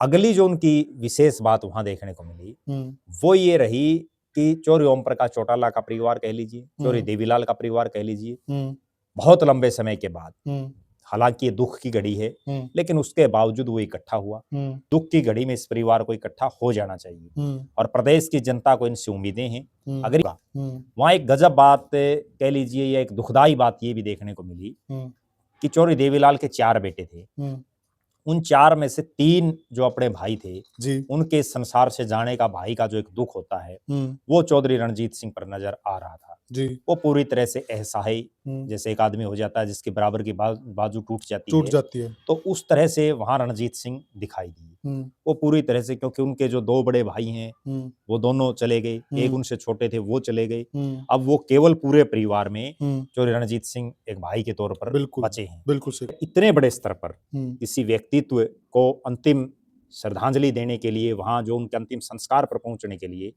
अगली जो उनकी विशेष बात वहां देखने को मिली वो ये रही कि चौधरी ओम प्रकाश चौटाला का परिवार कह लीजिए, चौधरी देवीलाल का परिवार कह लीजिए, बहुत लंबे समय के बाद, हालांकि ये दुख की घड़ी है, लेकिन उसके बावजूद वो इकट्ठा हुआ। दुख की घड़ी में इस परिवार को इकट्ठा हो जाना चाहिए और प्रदेश की जनता को इनसे उम्मीदें हैं। अगर वहां एक गजब बात कह लीजिए या एक दुखदाई बात ये भी देखने को मिली कि चौधरी देवीलाल के 4 बेटे थे, उन 4 में से 3 जो अपने भाई थे, उनके संसार से जाने का भाई का जो एक दुख होता है वो चौधरी रणजीत सिंह पर नजर आ रहा था। वो पूरी तरह से असहाय, जैसे एक आदमी हो जाता है जिसके बराबर की बाजू टूट जाती है, तो उस तरह से वहां रणजीत सिंह दिखाई दी। वो पूरी तरह से, क्योंकि उनके जो 2 बड़े भाई हैं वो दोनों चले गए, एक उनसे छोटे थे वो चले गए, अब वो केवल पूरे परिवार में चौधरी रणजीत सिंह एक भाई के तौर पर बचे हैं। बिल्कुल सही। इतने बड़े स्तर पर किसी व्यक्तित्व को अंतिम श्रद्धांजलि देने के लिए, वहां जो उनके अंतिम संस्कार पर पहुंचने के लिए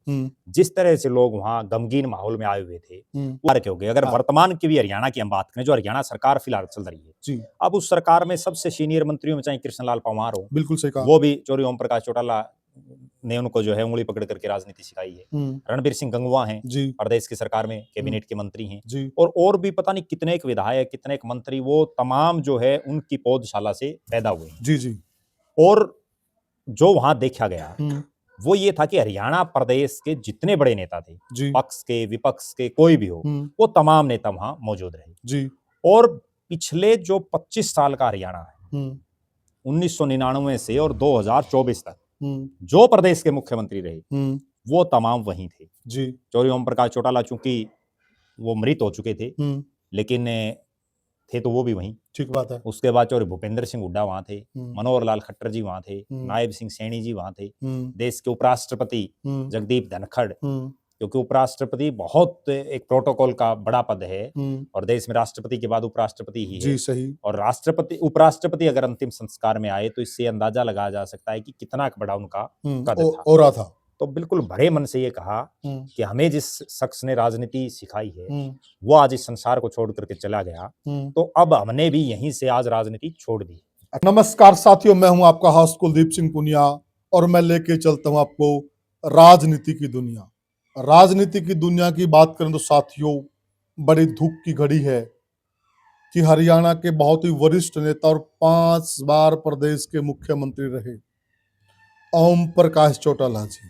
जिस तरह से लोग वहां गमगीन माहौल में आए हुए थे, वो हो गए। अगर वर्तमान की भी हरियाणा की हम बात करें, जो हरियाणा सरकार फिलहाल चल रही है, अब उस सरकार में सबसे सीनियर मंत्रियों में चाहे कृष्णलाल पंवार हो, बिल्कुल सही कहा, वो भी चौधरी ओम प्रकाश चौटाला ने उनको जो है उंगली पकड़ करके राजनीति सिखाई है। रणबीर सिंह गंगवा हैं, प्रदेश की सरकार में कैबिनेट के मंत्री हैं, और भी पता नहीं कितने एक विधायक, कितने एक मंत्री, वो तमाम जो है उनकी पौधशाला से पैदा हुए हैं। और जो वहां देखा गया वो ये था कि हरियाणा प्रदेश के जितने बड़े नेता थे, पक्ष के विपक्ष के कोई भी हो, वो तमाम नेता वहां मौजूद रहे। और पिछले जो 25 साल का हरियाणा है, 1999 से और 2024 तक जो प्रदेश के मुख्यमंत्री रहे वो तमाम वहीं थे। चौधरी ओम प्रकाश चौटाला चूंकि वो मृत हो चुके थे, लेकिन थे तो वो भी वहीं, ठीक बात है। उसके बाद चौधरी भूपेंद्र सिंह हुड्डा वहां थे, मनोहर लाल खट्टर जी वहां थे, नायब सिंह सैनी जी वहां थे, देश के उपराष्ट्रपति जगदीप धनखड़, क्योंकि उपराष्ट्रपति बहुत एक प्रोटोकॉल का बड़ा पद है और देश में राष्ट्रपति के बाद उपराष्ट्रपति ही है। सही। और राष्ट्रपति उपराष्ट्रपति अगर अंतिम संस्कार में आए तो इससे अंदाजा लगाया जा सकता है कि कितना बड़ा उनका कद था। तो बिल्कुल भरे मन से ये कहा कि हमें जिस शख्स ने राजनीति सिखाई है वो आज इस संसार को छोड़ करके चला गया, तो अब हमने भी यहीं से आज राजनीति छोड़ दी। नमस्कार साथियों, मैं हूं आपका होस्ट कुलदीप सिंह पुनिया और मैं लेके चलता हूं आपको राजनीति की दुनिया। राजनीति की दुनिया की बात करें तो साथियों, बड़ी दुख की घड़ी है कि हरियाणा के बहुत ही वरिष्ठ नेता और 5 बार प्रदेश के मुख्यमंत्री रहे ओम प्रकाश चौटाला जी,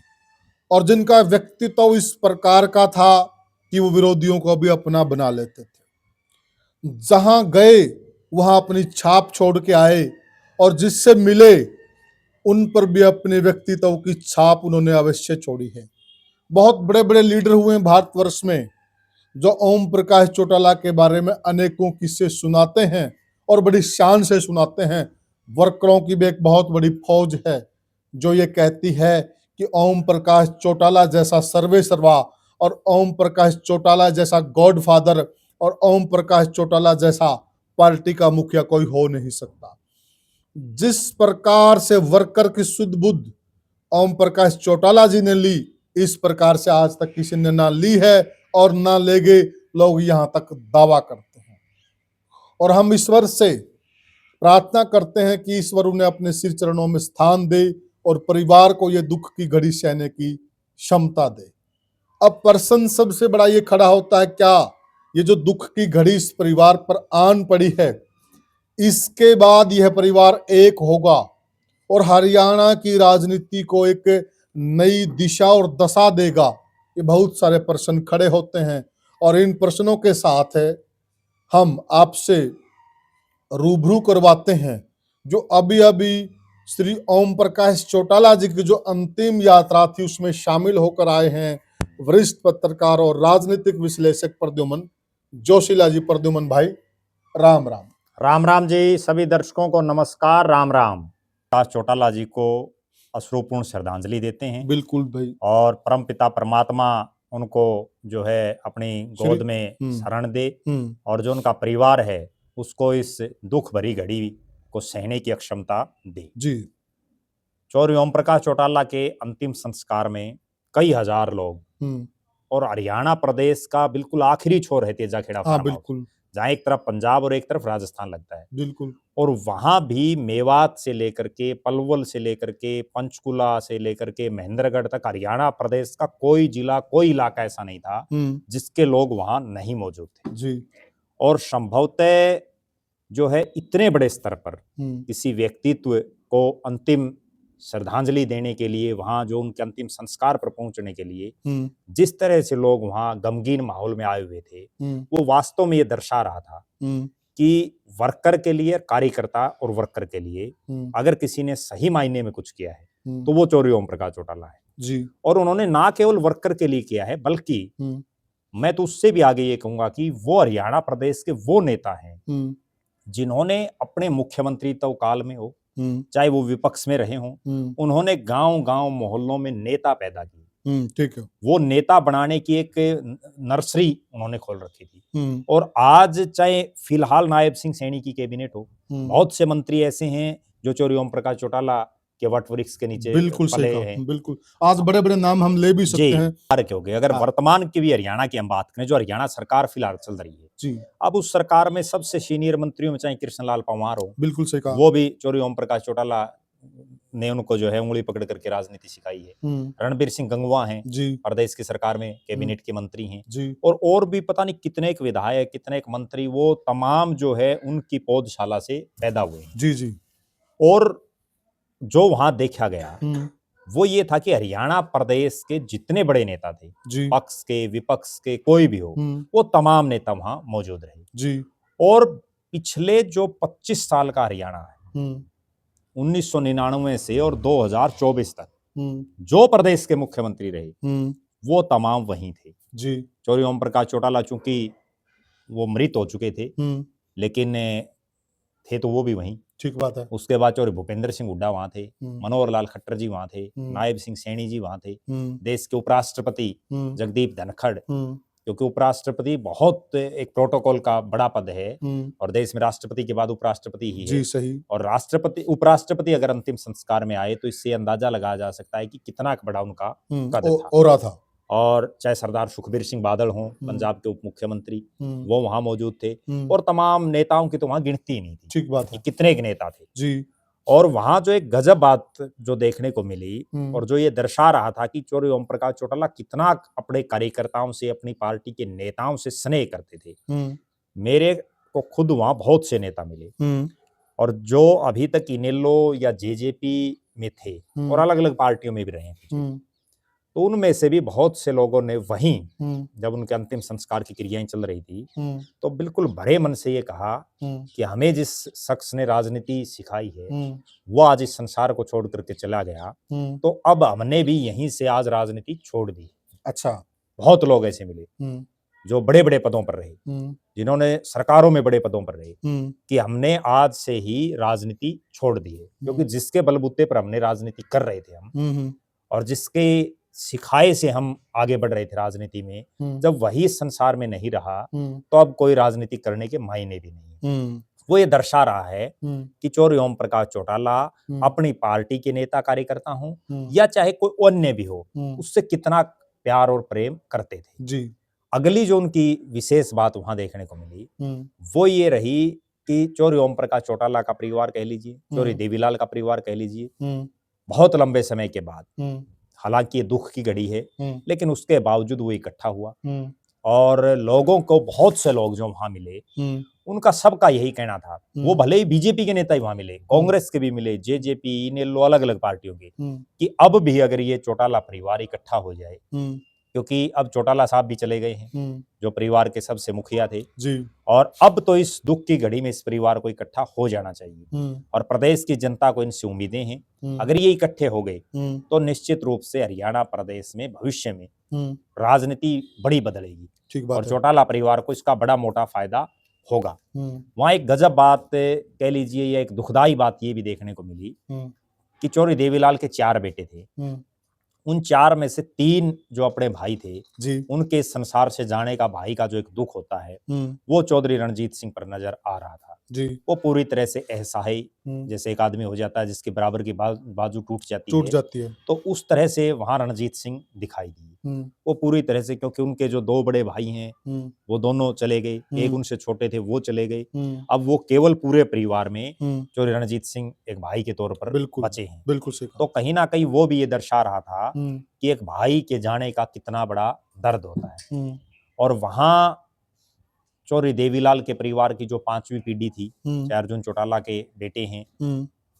और जिनका व्यक्तित्व इस प्रकार का था कि वो विरोधियों को भी अपना बना लेते थे। जहां गए वहां अपनी छाप छोड़ के आए और जिससे मिले उन पर भी अपने व्यक्तित्व की छाप उन्होंने अवश्य छोड़ी है। बहुत बड़े बड़े लीडर हुए हैं भारतवर्ष में जो ओम प्रकाश चौटाला के बारे में अनेकों किस्से सुनाते हैं और बड़ी शान से सुनाते हैं। वर्करों की भी एक बहुत बड़ी फौज है जो ये कहती है कि ओम प्रकाश चौटाला जैसा सर्वे सर्वा और ओम प्रकाश चौटाला जैसा गॉडफादर और ओम प्रकाश चौटाला जैसा पार्टी का मुखिया कोई हो नहीं सकता। जिस प्रकार से वर्कर की शुद्ध बुद्ध ओम प्रकाश चौटाला जी ने ली, इस प्रकार से आज तक किसी ने ना ली है और ना लेंगे। लोग यहां तक दावा करते हैं और हम ईश्वर से प्रार्थना करते हैं कि ईश्वर उन्हें अपने सिर चरणों में स्थान दे और परिवार को ये दुख की घड़ी सहने की क्षमता दे। अब प्रश्न सबसे बड़ा ये खड़ा होता है, क्या ये जो दुख की घड़ी इस परिवार पर आन पड़ी है, इसके बाद यह परिवार एक होगा और हरियाणा की राजनीति को एक नई दिशा और दशा देगा? ये बहुत सारे प्रश्न खड़े होते हैं और इन प्रश्नों के साथ हम आपसे रूबरू करवाते हैं जो अभी अभी श्री ओम प्रकाश चौटाला जी की जो अंतिम यात्रा थी उसमें शामिल होकर आए हैं वरिष्ठ पत्रकार और राजनीतिक विश्लेषक प्रद्युमन जोशीला जी। प्रद्युमन भाई, राम राम। राम राम जी। सभी दर्शकों को नमस्कार, राम राम। प्रकाश चौटाला जी को अश्रुपूर्ण श्रद्धांजलि देते हैं। बिल्कुल भाई। और परमपिता परमात्मा उनको जो है अपनी गोद में शरण दे और जो उनका परिवार है उसको इस दुख भरी घड़ी को सहने की क्षमता दे जी। चौधरी ओम प्रकाश चौटाला के अंतिम संस्कार में कई हजार लोग और हरियाणा प्रदेश का बिल्कुल आखिरी छोर है तेजाखेड़ा फार्म हाउस, जहाँ एक तरफ पंजाब और एक तरफ राजस्थान लगता है, बिल्कुल। और वहां भी मेवात से लेकर के पलवल से लेकर के पंचकुला से लेकर के महेंद्रगढ़ तक हरियाणा प्रदेश का कोई जिला, कोई इलाका ऐसा नहीं था जिसके लोग वहां नहीं मौजूद थे। जी। और संभवतः जो है इतने बड़े स्तर पर किसी व्यक्तित्व को अंतिम श्रद्धांजलि देने के लिए, वहां जो उनके अंतिम संस्कार पर पहुंचने के लिए जिस तरह से लोग वहां गमगीन माहौल में आए हुए थे, वो वास्तव में ये दर्शा रहा था कि वर्कर के लिए, कार्यकर्ता और वर्कर के लिए अगर किसी ने सही मायने में कुछ किया है तो वो चौधरी ओम प्रकाश चौटाला है जी। और उन्होंने ना केवल वर्कर के लिए किया है, बल्कि मैं तो उससे भी आगे ये कहूंगा कि वो हरियाणा प्रदेश के वो नेता हैं जिन्होंने अपने मुख्यमंत्री तो काल में हो, चाहे वो विपक्ष में रहे हों, उन्होंने गांव-गांव मोहल्लों में नेता पैदा किए। ठीक है। वो नेता बनाने की एक नर्सरी उन्होंने खोल रखी थी। और आज चाहे फिलहाल नायब सिंह सैनी की कैबिनेट हो, बहुत से मंत्री ऐसे हैं जो चौधरी ओम प्रकाश चौटाला के वट वृक्ष के नीचे बिल्कुल पले सही हैं। कहा, बिल्कुल। आज बड़े-बड़े नाम हम ले भी सकते हैं। हो गए। अगर वर्तमान की भी हरियाणा की हम बात करें, जो हरियाणा सरकार फिलहाल चल रही है जी। अब उस सरकार में सबसे सीनियर मंत्रियों में चाहे कृष्णलाल पंवार हो, बिल्कुल सही कहा, वो भी चौधरी ओम प्रकाश चौटाला ने उनको जो है उंगली पकड़ करके राजनीति सिखाई है। रणबीर सिंह गंगवा हैं, प्रदेश की सरकार में कैबिनेट के मंत्री हैं, और भी पता नहीं कितने एक विधायक, कितने एक मंत्री, वो तमाम जो है उनकी पौधशाला से पैदा हुए हैं। जी जी। और जो वहां देखा गया वो ये था कि हरियाणा प्रदेश के जितने बड़े नेता थे, पक्ष के विपक्ष के कोई भी हो, वो तमाम नेता वहां मौजूद रहे जी। और पिछले जो 25 साल का हरियाणा है, 1999 से और 2024 तक जो प्रदेश के मुख्यमंत्री रहे वो तमाम वहीं थे जी। चौधरी ओम प्रकाश चौटाला चूंकि वो मृत हो चुके थे, लेकिन थे तो वो भी वहीं। ठीक बात है। उसके बाद चौधरी भूपेंद्र सिंह हुड्डा वहां थे, मनोहर लाल खट्टर जी वहां थे, नायब सिंह सैनी जी वहां थे, देश के उपराष्ट्रपति जगदीप धनखड़, क्योंकि उपराष्ट्रपति बहुत एक प्रोटोकॉल का बड़ा पद है और देश में राष्ट्रपति के बाद उपराष्ट्रपति ही है। जी सही। और राष्ट्रपति उपराष्ट्रपति अगर अंतिम संस्कार में आए तो इससे अंदाजा लगाया जा सकता है कि कितना बड़ा उनका कद था। और चाहे सरदार सुखबीर सिंह बादल हों, पंजाब के उप मुख्यमंत्री, वो वहां मौजूद थे और तमाम नेताओं की तो वहां गिनती नहीं थी। ठीक बात है। कितने नेता थे जी। और वहां जो एक गजब बात जो देखने को मिली और जो ये दर्शा रहा था कि चौधरी ओम प्रकाश चौटाला कितना अपने कार्यकर्ताओं से, अपनी पार्टी के नेताओं से स्नेह करते थे। मेरे को खुद वहां बहुत से नेता मिले और जो अभी तक इनेलो या जेजेपी में थे और अलग अलग पार्टियों में भी रहे हैं, तो उनमें से भी बहुत से लोगों ने वहीं जब उनके अंतिम संस्कार की क्रियाएं चल रही थी तो बिल्कुल भरे मन से ये कहा कि हमें जिस शख्स ने राजनीति सिखाई है वो आज इस संसार को छोड़ करके चला गया, तो अब हमने भी यहीं से आज राजनीति छोड़ दी। अच्छा। बहुत लोग ऐसे मिले जो बड़े बड़े पदों पर रहे, जिन्होंने सरकारों में बड़े पदों पर रहे, कि हमने आज से ही राजनीति छोड़ दी है, क्योंकि जिसके बलबूते पर हमने राजनीति कर रहे थे हम और जिसके सिखाए से हम आगे बढ़ रहे थे राजनीति में, जब वही संसार में नहीं रहा तो अब कोई राजनीति करने के मायने भी नहीं। वो ये दर्शा रहा है कि चौधरी ओम प्रकाश चौटाला अपनी पार्टी के नेता कार्यकर्ता हों या चाहे कोई अन्य भी हो, उससे कितना प्यार और प्रेम करते थे जी। अगली जो उनकी विशेष बात वहां देखने को मिली वो ये रही कि चौधरी ओम प्रकाश चौटाला का परिवार कह लीजिए, चौधरी देवीलाल का परिवार कह लीजिए, बहुत लंबे समय के बाद, हालांकि ये दुख की घड़ी है, लेकिन उसके बावजूद वो इकट्ठा हुआ और लोगों को, बहुत से लोग जो वहां मिले, उनका सबका यही कहना था, वो भले ही बीजेपी के नेता ही वहां मिले, कांग्रेस के भी मिले, जेजेपी, इनेलो, अलग अलग पार्टियों के, कि अब भी अगर ये चौटाला परिवार इकट्ठा हो जाए, क्योंकि अब चौटाला साहब भी चले गए हैं जो परिवार के सबसे मुखिया थे जी। और अब तो इस दुख की घड़ी में इस परिवार को इकट्ठा हो जाना चाहिए और प्रदेश की जनता को इनसे उम्मीदें हैं, अगर ये इकट्ठे हो गए तो निश्चित रूप से हरियाणा प्रदेश में भविष्य में राजनीति बड़ी बदलेगी और चौटाला परिवार को इसका बड़ा मोटा फायदा होगा। वहां एक गजब बात कह लीजिए या एक दुखदाई बात ये भी देखने को मिली कि चौधरी देवीलाल के 4 बेटे थे, उन 4 में से 3 जो अपने भाई थे जी, उनके संसार से जाने का भाई का जो एक दुख होता है वो चौधरी रणजीत सिंह पर नजर आ रहा था जी। वो पूरी तरह से असहाय जैसे एक आदमी हो जाता है जिसके बराबर की बाजू टूट जाती है, तो उस तरह से वहां रणजीत सिंह दिखाई दी वो पूरी तरह से, क्योंकि उनके जो दो बड़े भाई हैं वो दोनों चले गए, एक उनसे छोटे थे वो चले गए, अब वो केवल पूरे परिवार में चौधरी रणजीत सिंह एक भाई के तौर पर बिल्कुल बचे हैं। बिल्कुल सही तो कहा। कहीं ना कहीं वो भी ये दर्शा रहा था कि एक भाई के जाने का कितना बड़ा दर्द होता है। और वहां चौधरी देवीलाल के परिवार की जो 5वीं पीढ़ी थी, चाहे अर्जुन चौटाला के बेटे हैं,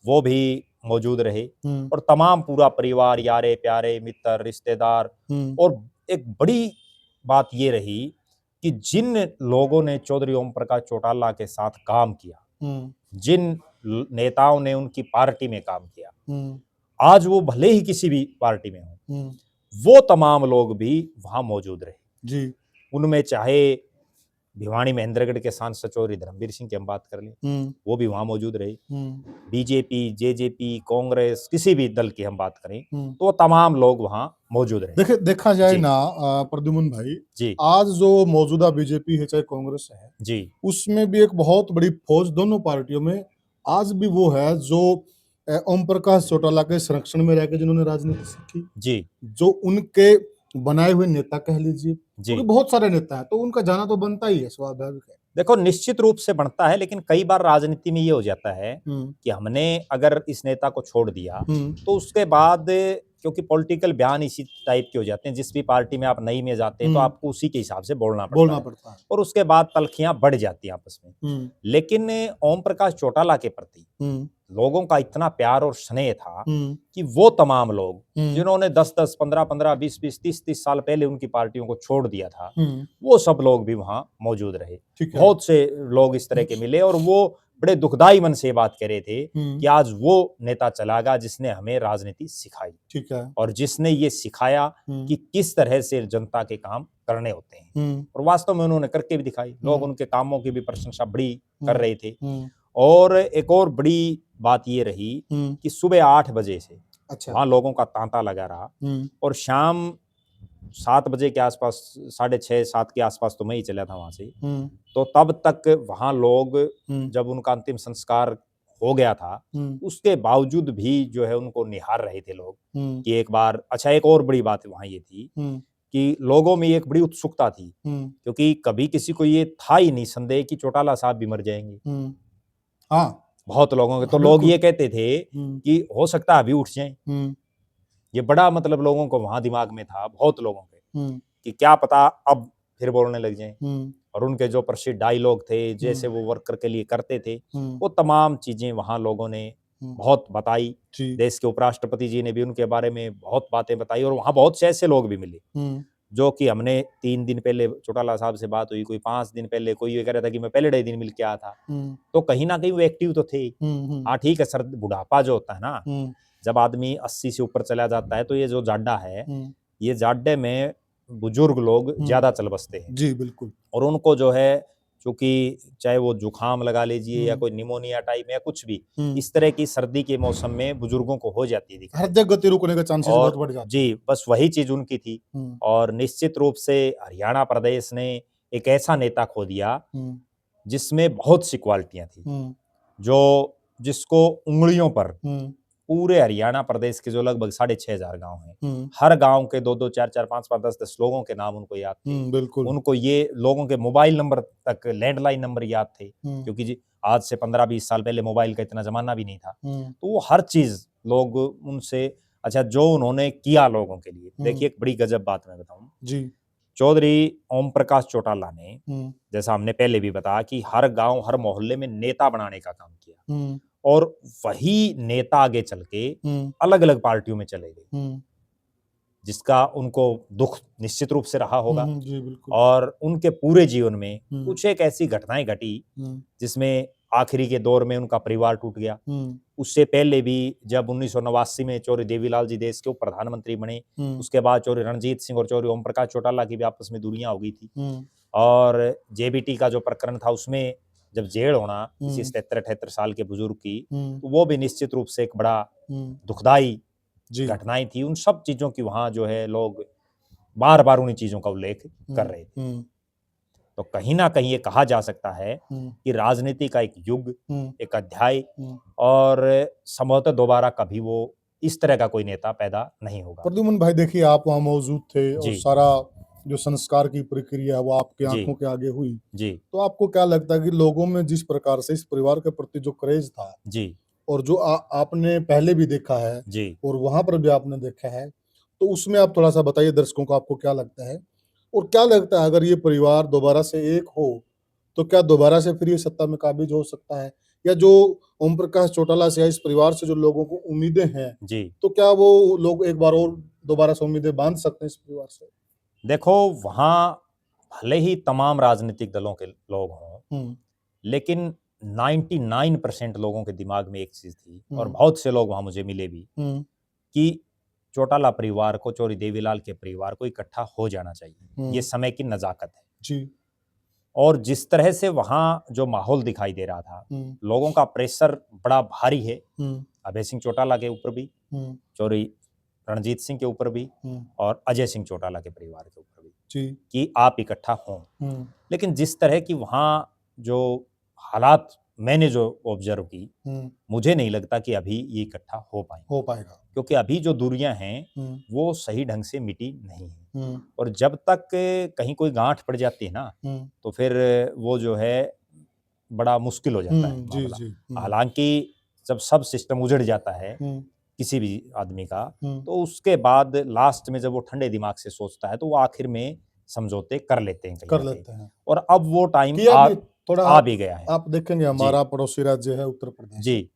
वो भी मौजूद रहे, और तमाम पूरा परिवार, यारे प्यारे मित्र रिश्तेदार। और एक बड़ी बात ये रही कि जिन लोगों ने चौधरी ओम प्रकाश चौटाला के साथ काम किया, जिन नेताओं ने उनकी पार्टी में काम किया, आज वो भले ही किसी भी पार्टी में हो, वो तमाम लोग भी वहां मौजूद रहे जी। उनमें चाहे भिवानी महेंद्रगढ़ के सांसद चौधरी धर्मवीर सिंह की हम बात कर लें, वो भी वहां मौजूद रहे। बीजेपी, जेजेपी, कांग्रेस, किसी भी दल की हम बात करें तो तमाम लोग वहां मौजूद रहे। देखा जाए जी। ना प्रद्युमन भाई जी आज जो मौजूदा बीजेपी है चाहे कांग्रेस है, जी उसमें भी एक बहुत बड़ी फौज दोनों पार्टियों में आज भी वो है जो ओम प्रकाश चौटाला के संरक्षण में रहकर जिन्होंने राजनीति सीखी, जी जो उनके बनाए हुए नेता कह लीजिए, जी। क्योंकि बहुत सारे नेता हैं तो उनका जाना तो बनता ही है, स्वाभाविक है। देखो, निश्चित रूप से बढ़ता है, लेकिन कई बार राजनीति में ये हो जाता है कि हमने अगर इस नेता को छोड़ दिया तो उसके बाद, क्योंकि पॉलिटिकल बयान इसी टाइप के हो जाते हैं, जिस भी पार्टी में आप नई में जाते हैं तो आपको उसी के हिसाब से बोलना पड़ता है, और उसके बाद तलखियां बढ़ जाती हैं आपस में। लेकिन ओम प्रकाश चौटाला के प्रति लोगों का इतना प्यार और स्नेह था कि वो तमाम लोग जिन्होंने 10-10, 15-15, 20-20, 30-30 साल पहले उनकी पार्टियों को छोड़ दिया था, वो सब लोग भी वहां मौजूद रहे। बहुत से लोग इस तरह के मिले और वो बड़े दुखदाई मन से बात कर रहे थे कि आज वो नेता चला गया जिसने हमें राजनीति सिखाई, ठीक है, और जिसने ये सिखाया कि किस तरह से जनता के काम करने होते हैं, और वास्तव में उन्होंने करके भी दिखाई। लोग उनके कामों की भी प्रशंसा बड़ी कर रहे थे। और एक और बड़ी बात ये रही कि सुबह 8 बजे से वहां लोगों का तांता लगा रहा, और शाम 7 बजे के आसपास, 6:30 7 के आसपास तो मैं ही चला था वहां से, तो तब तक वहां लोग, जब उनका अंतिम संस्कार हो गया था, उसके बावजूद भी जो है उनको निहार रहे थे लोग कि एक बार। अच्छा, एक और बड़ी बात वहां ये थी कि लोगों में एक बड़ी उत्सुकता थी, क्योंकि कभी किसी को ये था ही नहीं संदेह कि चौटाला साहब भी मर जाएंगे। हाँ, बहुत लोगों के तो लोग ये कहते थे कि हो सकता है अभी उठ जाएं। ये बड़ा मतलब लोगों को वहां दिमाग में था, बहुत लोगों के, कि क्या पता अब फिर बोलने लग जाएं। और उनके जो प्रसिद्ध डायलॉग थे, जैसे वो वर्कर के लिए करते थे, वो तमाम चीजें वहां लोगों ने बहुत बताई। देश के उपराष्ट्रपति जी ने भी उनके बारे में बहुत बातें बताई, और वहां बहुत से ऐसे लोग भी मिले जो कि हमने 3 दिन पहले चौटाला साहब से बात हुई, कोई 5 दिन पहले, कोई ये कह रहा था कि मैं पहले दिन मिल के आया था। तो कहीं ना कहीं वो एक्टिव तो थे। हाँ ठीक है सर, बुढ़ापा जो होता है ना, जब आदमी 80 से ऊपर चला जाता है तो ये जो जाड्डा है, ये जाड्डे में बुजुर्ग लोग ज्यादा चल बसते हैं। जी बिल्कुल। और उनको जो है, चूंकि चाहे वो जुकाम लगा लीजिए या कोई निमोनिया टाइप या कुछ भी इस तरह की सर्दी के मौसम में बुजुर्गों को हो जाती है, हृदय गति रुकने का चांसेस बहुत बढ़ जाते जी बस वही चीज उनकी थी। और निश्चित रूप से हरियाणा प्रदेश ने एक ऐसा नेता खो दिया जिसमें बहुत सी क्वालिटियां थी, जो जिसको उंगलियों पर पूरे हरियाणा प्रदेश के जो लगभग 6,500 गांव हैं, हर गांव के 2-2, 4-4, 5-5, 10-10 लोगों के नाम उनको याद थे। बिल्कुल। उनको ये लोगों के मोबाइल नंबर तक, लैंडलाइन नंबर याद थे, क्योंकि आज से 15-20 साल पहले मोबाइल का इतना जमाना भी नहीं था। तो वो हर चीज लोग उनसे, अच्छा जो उन्होंने किया लोगों के लिए, देखिए एक बड़ी गजब बात मैं बताऊं जी। चौधरी ओम प्रकाश चौटाला ने, जैसा हमने पहले भी बताया कि हर गांव हर मोहल्ले में नेता बनाने का काम किया, और वही नेता आगे चल के अलग अलग पार्टियों में चले गए, जिसका उनको दुख निश्चित रूप से रहा होगा। जी बिल्कुल। और उनके पूरे जीवन में कुछ एक ऐसी घटनाएं घटी जिसमें आखिरी के दौर में उनका परिवार टूट गया। उससे पहले भी जब 1989 में चौधरी देवीलाल जी देश के उप प्रधानमंत्री बने, उसके बाद चौधरी रणजीत सिंह और चौधरी ओम प्रकाश चौटाला की भी आपस में दूरियां हो गई थी। और जेबीटी का जो प्रकरण था, उसमें जब जेल होना किसी 77-78 साल के बुजुर्ग की, तो वो भी निश्चित रूप से एक बड़ा दुखदाई घटनाएं थी। उन सब चीजों की वहां जो है लोग बार बार उन्हीं चीजों का उल्लेख कर रहे थे। तो कहीं ना कहीं ये कहा जा सकता है कि राजनीति का एक युग, एक अध्याय, और संभवतः दोबारा कभी वो इस तरह का कोई नेता पैदा नहीं होगा। प्रद्युमन भाई देखिए, आप वहाँ मौजूद थे और जी। सारा जो संस्कार की प्रक्रिया है वो आपकी जी। आंखों के आगे हुई। जी। तो आपको क्या लगता है कि लोगों में जिस प्रकार से इस परिवार के प्रति जो क्रेज था जी। और जो आपने पहले भी देखा है जी। और वहां पर भी आपने देखा है, तो उसमें आप थोड़ा सा बताइए दर्शकों को, आपको क्या लगता है और क्या लगता है अगर ये परिवार दोबारा से एक हो तो क्या दोबारा से फिर ये सत्ता में काबिज हो सकता है, या जो ओम प्रकाश चौटाला से है इस परिवार से जो लोगों को उम्मीदें हैं, जी। तो क्या वो लोग एक बार और दोबारा से उम्मीदें बांध सकते हैं इस परिवार से? देखो, वहाँ भले ही तमाम राजनीतिक दलों के लोग हों, लेकिन 99% लोगों के दिमाग में एक चीज थी, और बहुत से लोग वहां मुझे मिले भी, कि चौटाला परिवार को, चौधरी देवीलाल के परिवार को इकट्ठा हो जाना चाहिए। ये समय की नजाकत है जी। और जिस तरह से वहां जो माहौल दिखाई दे रहा था, लोगों का प्रेशर बड़ा भारी है, अभय सिंह चौटाला के ऊपर भी, चौधरी रणजीत सिंह के ऊपर भी, और अजय सिंह चौटाला के परिवार के ऊपर भी, कि आप इकट्ठा हों। लेकिन जिस तरह की वहां जो हालात मैंने जो ऑब्जर्व की, मुझे नहीं लगता कि अभी ये इकट्ठा हो पाएगा, क्योंकि अभी जो दूरियां हैं वो सही ढंग से मिटी नहीं है, और जब तक कहीं कोई गांठ पड़ जाती है ना, तो फिर वो जो है बड़ा मुश्किल हो जाता है मामला। हालांकि जब सब सिस्टम उजड़ जाता है किसी भी आदमी का, तो उसके बाद लास्ट में जब वो ठंडे दिमाग से सोचता है तो वो आखिर में समझौते कर लेते हैं। और अब वो टाइम आ भी गया है। आप देखेंगे हमारा पड़ोसी राज्य है उत्तर प्रदेश जी।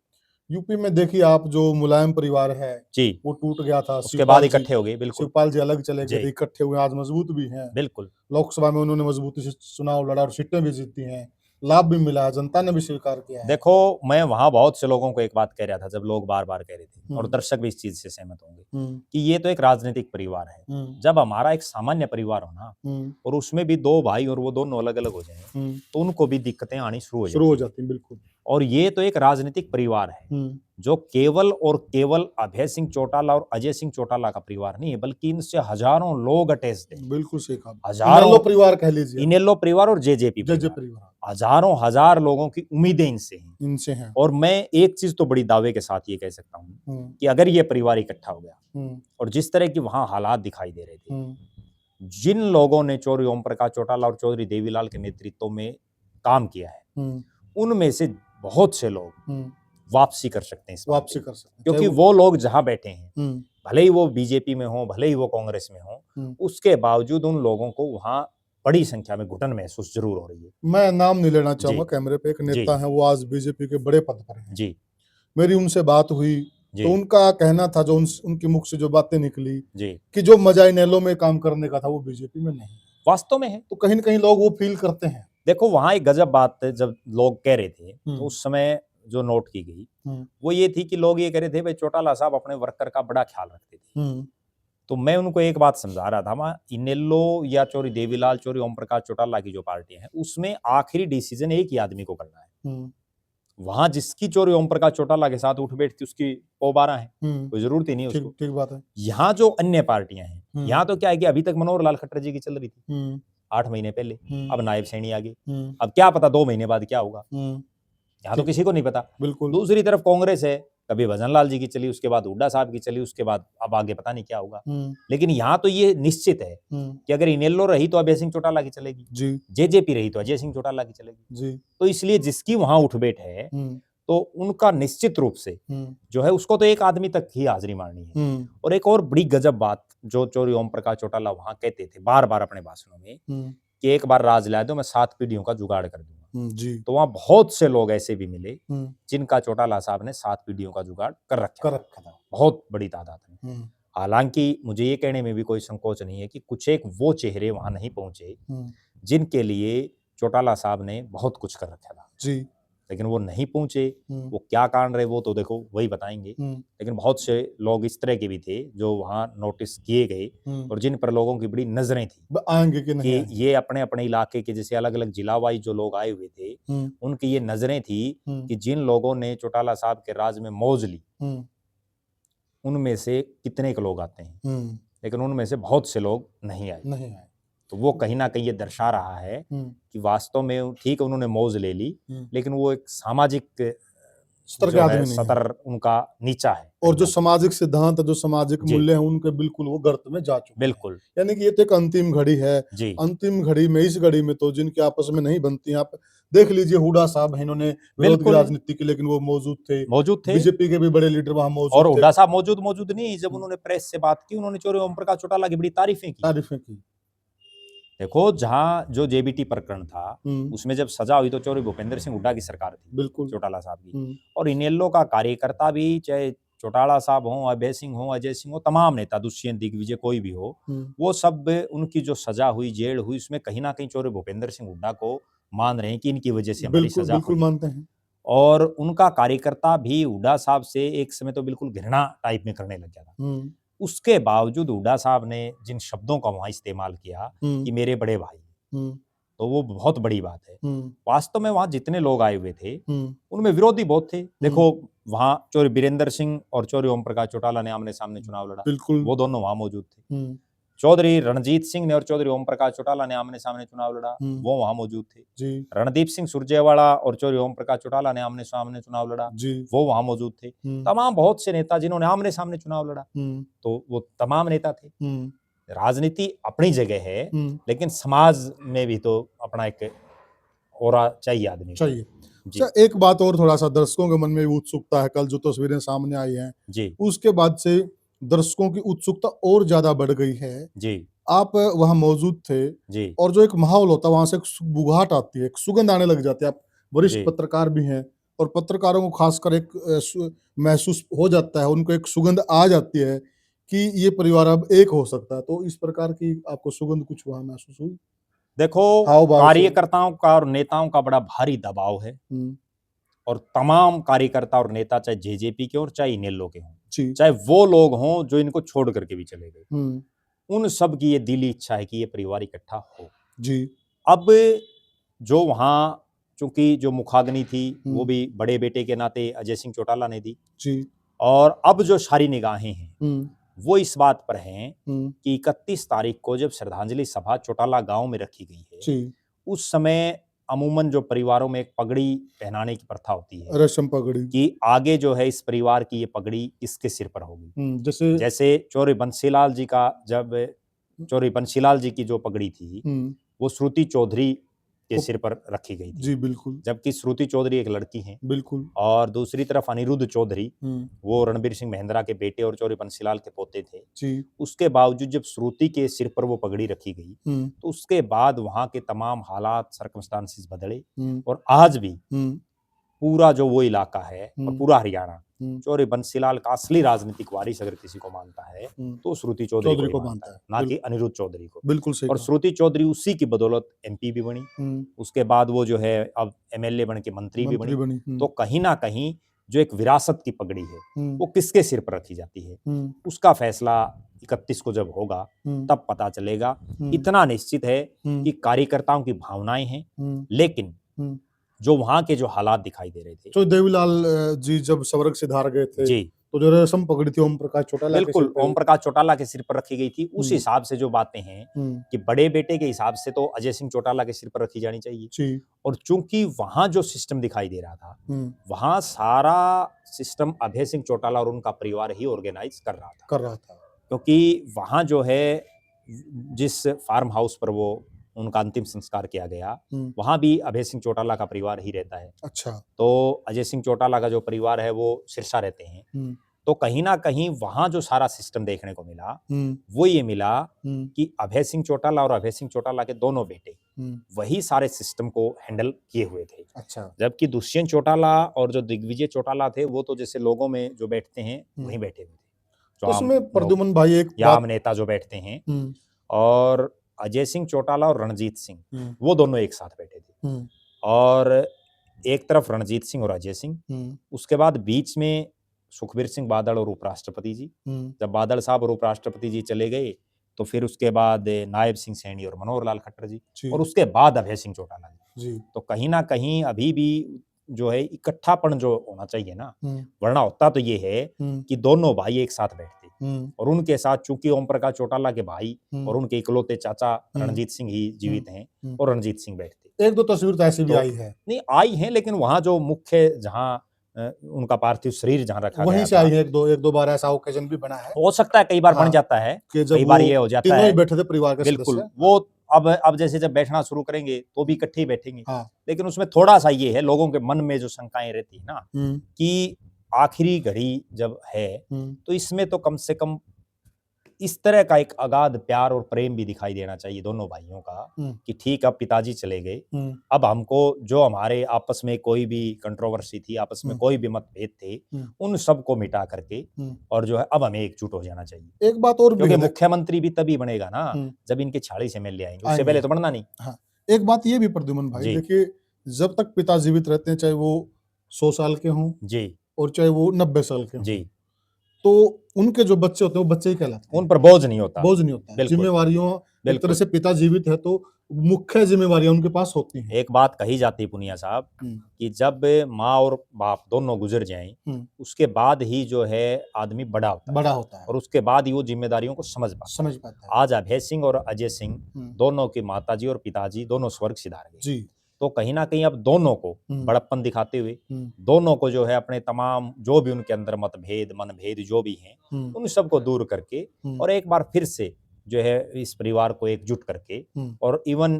यूपी में देखिए आप, जो मुलायम परिवार है जी, वो टूट गया था, उसके बाद इकट्ठे हो गए। बिल्कुल, शिवपाल जी अलग चले गए थे, इकट्ठे हुए, आज मजबूत भी हैं। बिल्कुल, लोकसभा में उन्होंने मजबूती से चुनाव लड़ा और सीटें भी जीती हैं, लाभ भी मिला है, जनता ने भी स्वीकार किया है। देखो, मैं वहां बहुत से लोगों को एक बात कह रहा था, जब लोग बार बार कह रहे थे, और दर्शक भी इस चीज से सहमत होंगे, कि ये तो एक राजनीतिक परिवार है। जब हमारा एक सामान्य परिवार हो ना, और उसमें भी दो भाई और वो दोनों अलग अलग हो जाए, तो उनको भी दिक्कतें आनी शुरू हो जाती हैं। बिल्कुल। और ये तो एक राजनीतिक परिवार है जो केवल और केवल अभय सिंह चौटाला और अजय सिंह चौटाला का परिवार नहीं है, बल्कि इनसे हजारों लोग अटैच्ड हैं। बिल्कुल सही कहा। हजारों परिवार कह लीजिए, इनेलो परिवार और जेजेपी परिवार, हजारों हजार लोगों की उम्मीदें इनसे हैं। और मैं एक चीज तो बड़ी दावे के साथ ये कह सकता हूँ कि अगर ये परिवार इकट्ठा हो गया, और जिस तरह की वहां हालात दिखाई दे रहे थे, जिन लोगों ने चौधरी ओम प्रकाश चौटाला और चौधरी देवीलाल के नेतृत्व में काम किया है, उनमें से बहुत से लोग वापसी कर सकते हैं, क्योंकि वो लोग जहां बैठे हैं, भले ही वो बीजेपी में हो, भले ही वो कांग्रेस में हो, उसके बावजूद उन लोगों को वहां बड़ी संख्या में घुटन महसूस जरूर हो रही है। मैं नाम नहीं लेना चाहूंगा कैमरे पे, एक नेता है, वो आज बीजेपी के बड़े पद पर हैं। जी। मेरी उनसे बात हुई तो उनका कहना था, जो उनके मुख से जो बातें निकली, जी, कि जो मजा इनेलो में काम करने का था वो बीजेपी में नहीं वास्तव में है। तो कहीं न कहीं लोग वो फील करते हैं। देखो, वहां एक गजब बात जब लोग कह रहे थे, तो उस समय जो नोट की गई वो ये थी कि लोग ये कह रहे थे, भाई चौटाला साहब अपने वर्कर का बड़ा ख्याल रखते थे। तो मैं उनको एक बात समझा रहा था, वहां इनेलो या चौधरी देवीलाल, चौधरी ओम प्रकाश चौटाला की जो पार्टी है, उसमें आखिरी डिसीजन एक ही आदमी को करना है। वहां जिसकी चौधरी ओम प्रकाश चौटाला के साथ उठ बैठ थी, उसकी पोबारा है, कोई जरूरत ही नहीं उसको। ठीक बात है। यहाँ जो अन्य पार्टियां हैं, यहाँ तो क्या है कि अभी तक मनोहर लाल खट्टर जी की चल रही थी 8 महीने पहले, अब नायब सैनी आ गई, अब क्या पता 2 महीने बाद क्या होगा, यहाँ तो किसी को नहीं पता। बिल्कुल। दूसरी तरफ कांग्रेस है, कभी भजन लाल जी की चली, उसके बाद हुड्डा साहब की चली, उसके बाद अब आगे पता नहीं क्या होगा। लेकिन यहाँ तो ये निश्चित है कि अगर इनेलो रही तो अभय सिंह चौटाला की चलेगी, जेजेपी रही तो अजय सिंह चौटाला की चलेगी। तो इसलिए जिसकी वहां उठबैठ है, तो उनका निश्चित रूप से जो है उसको तो एक आदमी तक ही हाजिरी मारनी है। और एक और बड़ी गजब बात जो चौधरी ओम प्रकाश चौटाला वहां कहते थे बार बार अपने भाषणों में, कि एक बार राज ला दो, मैं 7 पीढ़ियों का जुगाड़ कर दूंगा। तो वहां बहुत से लोग ऐसे भी मिले जिनका चौटाला साहब ने 7 पीढ़ियों का जुगाड़ कर रखा था, बहुत बड़ी तादाद में। हालांकि मुझे ये कहने में भी कोई संकोच नहीं है कि कुछ एक वो चेहरे वहां नहीं पहुंचे जिनके लिए चौटाला साहब ने बहुत कुछ कर रखा था, लेकिन वो नहीं पहुंचे। वो क्या कारण रहे वो तो देखो वही बताएंगे, लेकिन बहुत से लोग इस तरह के भी थे जो वहां नोटिस किए गए, और जिन पर लोगों की बड़ी नजरें थी आएंगे कि नहीं, कि ये अपने अपने इलाके के, जैसे अलग अलग जिला वाइज जो लोग आए हुए थे, उनकी ये नजरें थी कि जिन लोगों ने चौटाला साहब के राज में मौज ली, उनमें से कितने के लोग आते हैं, लेकिन उनमें से बहुत से लोग नहीं आए। तो वो कहीं ना कहीं ये दर्शा रहा है कि वास्तव में ठीक उन्होंने मौज ले ली, लेकिन वो एक सामाजिक स्तर के जो आदमी है नहीं है। सतर उनका नीचा है और जो सामाजिक सिद्धांत, जो सामाजिक जी। मूल्य हैं, उनके बिल्कुल वो गर्त में जा चुके हैं। बिल्कुल यानी कि ये तो एक अंतिम घड़ी है। जी अंतिम घड़ी में, इस घड़ी में तो जिनके आपस में नहीं बनती हैं, आप देख लीजिए हुड्डा साहब हैं, इन्होंने विरोध की बिल्कुल राजनीति की, लेकिन वो मौजूद थे। मौजूद थे। बीजेपी के भी बड़े लीडर वहां मौजूद और थे, हुड्डा साहब मौजूद नहीं, जब उन्होंने प्रेस से बात की उन्होंने चौधरी ओम प्रकाश चौटाला की बड़ी तारीफें की। तारीफें की। देखो जहां जो जेबीटी प्रकरण था हम्म, उसमें जब सजा हुई तो चौधरी भूपेंद्र सिंह हुड्डा की सरकार थी, बिल्कुल। चौटाला साहब की। हम्म, और इनेलो का कार्यकर्ता भी, चाहे चौटाला साहब हो, अभय सिंह हो, अजय सिंह हो, तमाम नेता, दुष्यंत दिग्विजय, कोई भी हो, हम्म, वो सब उनकी जो सजा हुई, जेल हुई, उसमें कहीं ना कहीं चौधरी भूपेंद्र सिंह हुड्डा को मान रहे हैं कि इनकी वजह से हमारी बिल्कुल सजा बिल्कुल हुई। मानते हैं। और उनका कार्यकर्ता भी हुड्डा साहब से एक समय तो बिल्कुल घृणा टाइप में करने लग गया था। हम्म, उसके बावजूद हुड्डा साहब ने जिन शब्दों का वहां इस्तेमाल किया हम्म, कि मेरे बड़े भाई, हम्म, तो वो बहुत बड़ी बात है। हम्म, वास्तव में वहां जितने लोग आए हुए थे हम्म, उनमें विरोधी बहुत थे। देखो वहां चौधरी बीरेंद्र सिंह और चौधरी ओम प्रकाश चौटाला ने आमने सामने चुनाव लड़ा, बिल्कुल। वो दोनों वहां मौजूद थे। हम्म, चौधरी रणजीत सिंह ने और चौधरी ओम प्रकाश चौटाला ने आमने सामने चुनाव लड़ा, हम्म, वो वहां मौजूद थे। जी रणदीप सिंह सुरजेवाला और चौधरी ओम प्रकाश चौटाला ने आमने सामने चुनाव लड़ा, जी। वो वहां मौजूद थे। हम्म, तमाम बहुत से नेता जिन्होंने आमने सामने चुनाव लड़ा, हम्म, तो वो तमाम नेता थे। हम्म, राजनीति अपनी जगह है, हम्म, लेकिन समाज में भी तो अपना एक ओरा चाहिए आदमी को। चाहिए। जी अच्छा, एक बात और थोड़ा सा दर्शकों के मन में भी उत्सुकता है, कल जो तस्वीरें सामने आई हैं जी उसके बाद से दर्शकों की उत्सुकता और ज्यादा बढ़ गई है। जी आप वहां मौजूद थे, जी और जो एक माहौल होता है वहां से एक बुगाहट आती है, एक सुगंध आने लग जाती है। आप वरिष्ठ जी पत्रकार भी हैं, और पत्रकारों को खासकर एक महसूस हो जाता है, उनको एक सुगंध आ जाती है कि ये परिवार अब एक हो सकता है। तो इस प्रकार की आपको सुगंध कुछ वहां महसूस हुई देखो हाव भाव से? कार्यकर्ताओं का और नेताओं का बड़ा भारी दबाव है, हम्म, और तमाम कार्यकर्ता और नेता चाहे जेजेपी के हों चाहे इनेलो के हों, जी। चाहे वो लोग हों जो इनको छोड़ करके भी चले गए, हम्म, उन सब की ये दिली इच्छा है कि ये परिवार इकट्ठा हो। जी। अब जो वहाँ, चूंकि जो मुखाग्नि थी वो हम्म, भी बड़े बेटे के नाते अजय सिंह चौटाला ने दी, जी। और अब जो सारी निगाहें हैं हम्म, वो इस बात पर हैं हम्म, कि 31 तारीख को जब श्रद्धांजलि सभा चौटाला गांव में रखी गई है, जी। उस समय अमूमन जो परिवारों में एक पगड़ी पहनाने की प्रथा होती है रेशम पगड़ी। कि आगे जो है इस परिवार की ये पगड़ी किसके सिर पर होगी। जैसे। जैसे चौधरी बंसीलाल जी का, जब चौधरी बंसीलाल जी की जो पगड़ी थी हम्म, वो श्रुति चौधरी के को- सिर पर रखी गई थी, जी बिल्कुल जबकि श्रुति चौधरी एक लड़की हैं, बिल्कुल। और दूसरी तरफ अनिरुद्ध चौधरी, हम्म, वो रणबीर सिंह महेंद्रा के बेटे और चौधरी बंसीलाल के पोते थे। जी। उसके बावजूद जब श्रुति के सिर पर वो पगड़ी रखी गई, हम्म, तो उसके बाद वहाँ के तमाम हालात, सर्कमस्टांसिस बदले, हम्म, और आज भी हम्म, पूरा जो वो इलाका है और हम्म, पूरा हरियाणा हम्म, चौधरी बंसीलाल का असली राजनीतिक वारिस अगर किसी को मानता है तो श्रुति चौधरी को चौधरी ही को मानता मानता है, है। ना कि अनिरुद्ध चौधरी को। बिल्कुल सही और कहा। श्रुति चौधरी उसी की बदौलत एमपी भी बनी, उसके बाद वो जो है अब एमएलए बन के मंत्री भी मंत्री बनी। बनी। तो कहीं ना कहीं जो एक विरासत की पगड़ी है हम्म, वो किसके सिर पर रखी जाती है, हम्म, उसका फैसला 31 को जब होगा हम्म, तब पता चलेगा। हम्म, इतना निश्चित है हम्म, कि कार्यकर्ताओं की भावनाएं हैं, हम्म, लेकिन हम्म। जो वहां के जो हालात दिखाई दे रहे थे। तो देवीलाल जी जब स्वर्ग से धार गए थे, जी तो जो रेशम पगड़ी थी ओम प्रकाश चौटाला के सिर बिल्कुल, पे। ओम प्रकाश चौटाला के सिर पर रखी गई थी। उस हम्म, हिसाब से जो बातें हैं हम्म, कि बड़े बेटे के हिसाब से तो अजय सिंह चौटाला के सिर पर रखी जानी चाहिए, जी। और चूंकि वहां जो सिस्टम दिखाई दे रहा था, हम्म, वहां सारा सिस्टम अभय सिंह चौटाला और उनका परिवार ही ऑर्गेनाइज कर रहा था, कर रहा था। क्योंकि वहां जो है जिस फार्म हाउस पर वो उनका अंतिम संस्कार किया गया, वहां भी अभय सिंह चौटाला का परिवार ही रहता है। अच्छा। तो अजय सिंह चौटाला का जो परिवार है वो सिरसा रहते हैं। तो कहीं ना कहीं वहां जो सारा सिस्टम देखने को मिला वो ये मिला कि अभय सिंह चौटाला और अभय सिंह चौटाला के दोनों बेटे वही सारे सिस्टम को हैंडल किए हुए थे। अच्छा। जबकि दुष्यंत चौटाला और जो दिग्विजय चौटाला थे वो तो जैसे लोगों में जो बैठते हैं वहीं बैठे हुए थे, जो तो आम इसमें लोग प्रद्युमन भाई एक या आम बात। नेता जो बैठते हैं। और अजय सिंह चौटाला और रणजीत सिंह वो दोनों एक साथ बैठे थे, और एक तरफ रणजीत सिंह और अजय सिंह, उसके बाद बीच में सुखबीर सिंह बादल और उपराष्ट्रपति जी। जब बादल साहब और उपराष्ट्रपति जी चले गए तो फिर उसके बाद नायब सिंह सैनी और मनोहर लाल खट्टर जी, और उसके बाद अभय सिंह चौटाला जी। तो कहीं ना कहीं अभी भी जो है इकट्ठापन जो होना चाहिए ना, वरना होता तो ये है कि दोनों भाई एक साथ बैठते, और उनके साथ चूंकि ओम प्रकाश चौटाला के भाई और उनके इकलौते चाचा रणजीत सिंह ही जीवित हैं और रणजीत सिंह बैठते। एक दो तस्वीर तो ऐसी भी आई है। नहीं आई है, लेकिन वहां जो मुख्य जहां उनका पार्थिव शरीर जहाँ रखा वहीं गया से था। आई है, एक दो बार ऐसा ओकेजन भी बना है हो सकता है कई बार हाँ, बन जाता है, कि जब कई बार वो ये हो जाता तीनों ही है। बैठे थे परिवार के बिल्कुल, सदस्य। वो अब जैसे जब बैठना शुरू करेंगे तो भी इकट्ठे ही बैठेंगे। हाँ। लेकिन उसमें थोड़ा-सा ये है, लोगों के मन में जो शंकाएँ रहती है ना कि आखिरी घड़ी जब है, तो इसमें तो कम से कम इस तरह का एक अगाध प्यार और प्रेम भी दिखाई देना चाहिए दोनों भाइयों का कि ठीक अब पिताजी चले गए, अब हमको जो हमारे आपस में कोई भी कंट्रोवर्सी थी, आपस में कोई भी मतभेद थे, उन सबको मिटा करके और जो है अब हमें एकजुट हो जाना चाहिए। एक बात और भी क्योंकि है, मुख्यमंत्री भी तभी बनेगा ना जब इनके छाड़ी से मिल आएंगे, उससे आएंगे। पहले तो बनना नहीं। हाँ, एक बात ये भी प्रद्युमन भाई, जी। देखिए जब तक पिता जीवित रहते हैं, चाहे वो 100 साल के हों जी और चाहे वो 90 साल के हों, जी, तो उनके जो बच्चे होते हैं वो बच्चे ही कहलाते हैं, उन पर बोझ नहीं होता। बोझ नहीं होता है। बिल्कुल, जिम्मेवारियों एक तरह बिल्कुल। से पिता जीवित है तो मुख्य जिम्मेवारियां उनके पास होती हैं। एक बात कही जाती है पुनिया साहब कि जब माँ और बाप दोनों गुजर जाएं, उसके बाद ही जो है आदमी बड़ा होता है और उसके बाद ही वो जिम्मेदारियों को समझ पाता है। आज अभय सिंह और अजय सिंह दोनों की माताजी और पिताजी दोनों स्वर्ग सिधार गए, जी। तो कहीं ना कहीं अब दोनों को बड़प्पन दिखाते हुए दोनों को जो है अपने तमाम जो भी उनके अंदर मतभेद मनभेद जो भी हैं उन सबको दूर करके और एक बार फिर से जो है इस परिवार को एकजुट करके, और इवन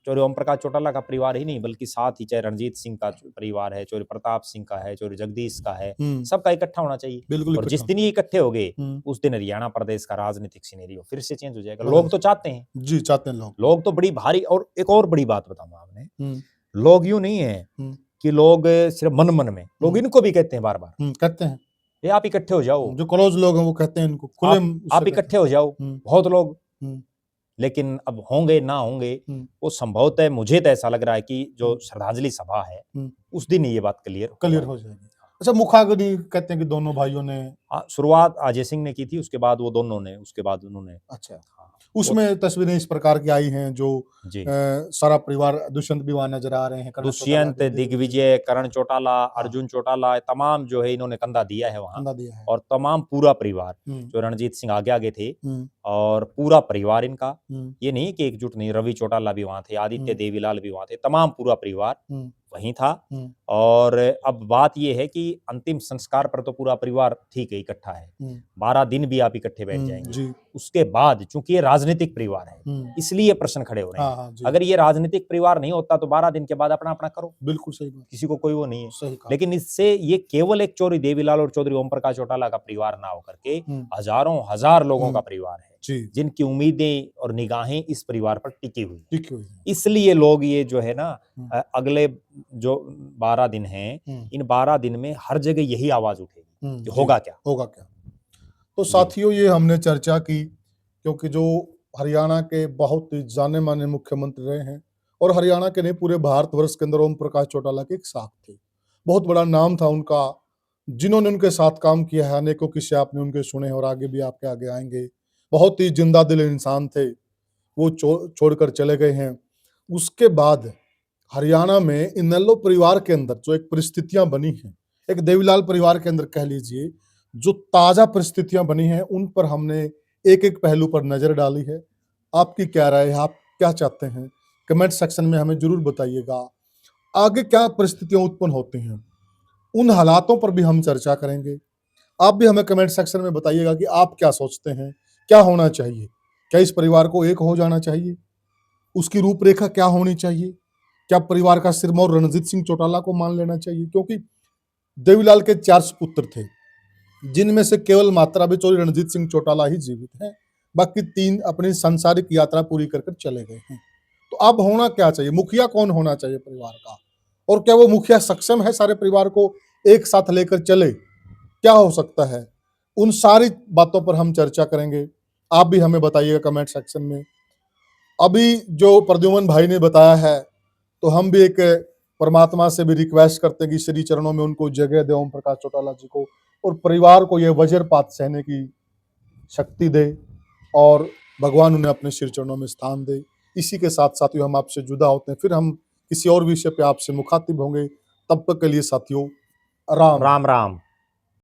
चौधरी ओम प्रकाश चौटाला का परिवार ही नहीं बल्कि साथ ही चाहे रणजीत सिंह का परिवार है, चौधरी प्रताप सिंह का है, चौधरी जगदीश का है, सबका इकट्ठा होना चाहिए। बिल्कुल। और जिस दिन ये इकट्ठे हो गए उस दिन हरियाणा प्रदेश का राजनीतिक सिनेरियो फिर से चेंज हो जाएगा। लोग तो चाहते हैं, जी चाहते हैं लोग तो बड़ी भारी। और एक और बड़ी बात बताऊंगा आपने, लोग यूं नहीं है कि लोग सिर्फ मन मन में, लोग इनको भी कहते हैं बार बार, कहते हैं ये आप इकट्ठे हो जाओ, जो क्लोज लोग हैं वो कहते हैं इनको खुले आप इकट्ठे हो जाओ, बहुत लोग। लेकिन अब होंगे ना होंगे वो संभवतः मुझे तो ऐसा लग रहा है कि जो श्रद्धांजलि सभा है उस दिन ये बात क्लियर हो जाएगी। अच्छा, मुखाग्नि कहते हैं कि दोनों भाइयों ने शुरुआत अजय सिंह ने की थी, उसके बाद वो दोनों ने, उसके बाद उन्होंने। अच्छा, उसमें तस्वीरें इस प्रकार की आई हैं जो सारा परिवार, दुष्यंत भी वहां नजर आ रहे हैं, दुष्यंत, दिग्विजय, करण चौटाला, अर्जुन चौटाला, तमाम जो है इन्होंने कंधा दिया है वहां, और तमाम पूरा परिवार जो रणजीत सिंह आगे आगे थे और पूरा परिवार इनका, ये नहीं कि एकजुट नहीं, रवि चौटाला भी वहां थे, आदित्य देवीलाल भी वहां थे, तमाम पूरा परिवार वहीं था। और अब बात यह है कि अंतिम संस्कार पर तो पूरा परिवार ठीक है इकट्ठा है, 12 दिन भी आप इकट्ठे बैठ जाएंगे। उसके बाद चूंकि ये राजनीतिक परिवार है इसलिए प्रश्न खड़े हो रहे हैं। अगर ये राजनीतिक परिवार नहीं होता तो 12 दिन के बाद अपना अपना करो, बिल्कुल सही बात, किसी को कोई वो नहीं है। लेकिन इससे ये केवल एक चौधरी देवीलाल और चौधरी ओम प्रकाश चौटाला का परिवार ना होकर के हजारों हजार लोगों का परिवार है जिनकी उम्मीदें और निगाहें इस परिवार पर टिकी हुई। इसलिए लोग ये जो है ना अगले जो 12 दिन हैं, इन 12 दिन में हर जगह यही आवाज उठेगी कि होगा क्या। तो साथियों, ये हमने चर्चा की क्योंकि जो हरियाणा के बहुत ही जाने माने मुख्यमंत्री रहे हैं और हरियाणा के नहीं पूरे भारतवर्ष के अंदर ओम प्रकाश चौटाला की एक साख थी, बहुत बड़ा नाम था उनका। जिन्होंने उनके साथ काम किया है, अनेकों किस्से आपने उनके सुने और आगे भी आपके आगे आएंगे। बहुत ही जिंदा दिल इंसान थे, वो छोड़कर चले गए हैं। उसके बाद हरियाणा में इनेलो परिवार के अंदर जो एक परिस्थितियां बनी हैं, एक देवीलाल परिवार के अंदर कह लीजिए, जो ताजा परिस्थितियां बनी हैं, उन पर हमने एक एक पहलू पर नजर डाली है। आपकी क्या राय है, आप क्या चाहते हैं, कमेंट सेक्शन में हमें जरूर बताइएगा। आगे क्या परिस्थितियां उत्पन्न होती हैं, उन हालातों पर भी हम चर्चा करेंगे। आप भी हमें कमेंट सेक्शन में बताइएगा कि आप क्या सोचते हैं, क्या होना चाहिए। क्या इस परिवार को एक हो जाना चाहिए, उसकी रूपरेखा क्या होनी चाहिए, क्या परिवार का सिरमौर रणजीत सिंह चौटाला को मान लेना चाहिए, क्योंकि देवीलाल के 4 सुपुत्र थे जिनमें से केवल मात्रा भी चौधरी रणजीत सिंह चौटाला ही जीवित है, बाकी 3 अपनी सांसारिक यात्रा पूरी कर चले गए हैं। तो अब होना क्या चाहिए, मुखिया कौन होना चाहिए परिवार का, और क्या वो मुखिया सक्षम है सारे परिवार को एक साथ लेकर चले, क्या हो सकता है, उन सारी बातों पर हम चर्चा करेंगे। आप भी हमें बताइएगा कमेंट सेक्शन में। अभी जो प्रद्युमन भाई ने बताया है, तो हम भी एक परमात्मा से भी रिक्वेस्ट करते हैं कि श्री चरणों में उनको जगह दे, ओम प्रकाश चौटाला जी को, और परिवार को यह वज्रपात सहने की शक्ति दे और भगवान उन्हें अपने श्री चरणों में स्थान दे। इसी के साथ साथियों हम आपसे जुदा होते हैं, फिर हम किसी और विषय पे आपसे मुखातिब होंगे। तब तक के लिए साथियों, राम राम।